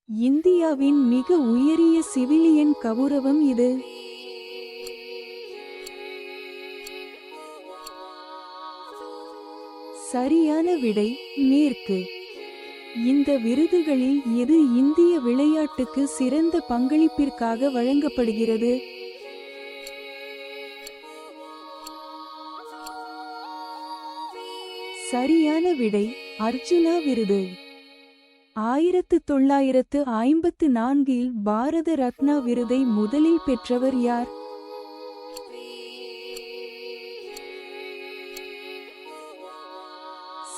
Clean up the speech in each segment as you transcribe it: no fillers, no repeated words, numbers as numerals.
இந்தியாவின் மிக உயரிய சிவிலியன் கவுரவம் இது. சரியான விடை மேற்கு. இந்த விருதுகளில் எது இந்திய விளையாட்டுக்கு சிறந்த பங்களிப்பிற்காக வழங்கப்படுகிறது? சரியான விடை அர்ஜுனா விருது. 1954 பாரத ரத்னா விருதை முதலில் பெற்றவர் யார்?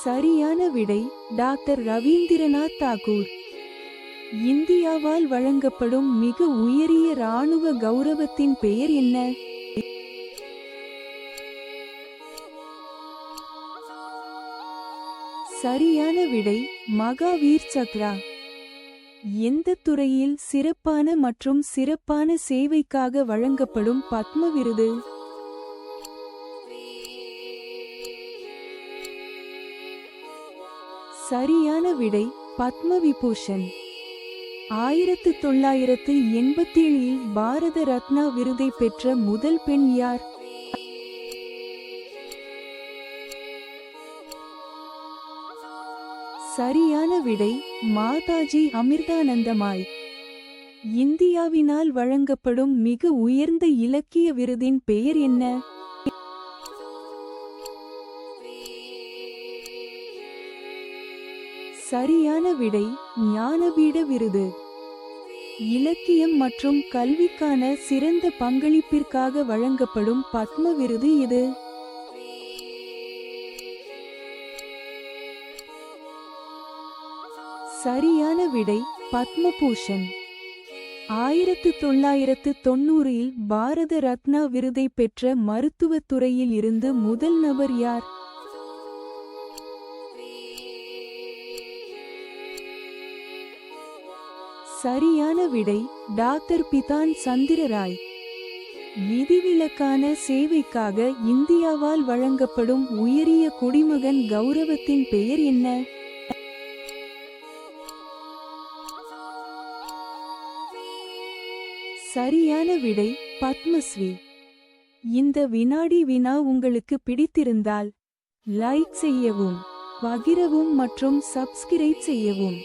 சரியான விடை டாக்டர் ரவீந்திரநாத் தாகூர். இந்தியாவால் வழங்கப்படும் மிக உயரிய இராணுவ கௌரவத்தின் பெயர் என்ன? சரியான விடை மகாவீர் சக்ரா. எந்த துறையில் சிறப்பான மற்றும் சிறப்பான சேவைக்காக வழங்கப்படும் பத்ம விருது? சரியான விடை பத்ம விபூஷன். 1987 பாரத ரத்னா விருதை பெற்ற முதல் பெண் யார்? சரியான விடை மாதாஜி அமிர்தானந்தமாய். இந்தியாவினால் வழங்கப்படும் மிக உயர்ந்த இலக்கிய விருதின் பெயர் என்ன? சரியான விடை ஞானபீட விருது. இலக்கியம் மற்றும் கல்விக்கான சிறந்த பங்களிப்பிற்காக வழங்கப்படும் பத்ம விருது இது. சரியான விடை பத்மபூஷன். 1990 பாரத ரத்னா விருதை பெற்ற மருத்துவத் துறையில் இருந்து முதல் நபர் யார்? சரியான விடை டாக்டர் பிதான் சந்திரராய். விதிவிலக்கான சேவைக்காக இந்தியாவால் வழங்கப்படும் உயரிய குடிமகன் கௌரவத்தின் பெயர் என்ன? சரியான விடை பத்மஸ்ரீ. இந்த வினாடி வினா உங்களுக்கு பிடித்திருந்தால் லைக் செய்யவும், பகிரவும் மற்றும் சப்ஸ்கிரைப் செய்யவும்.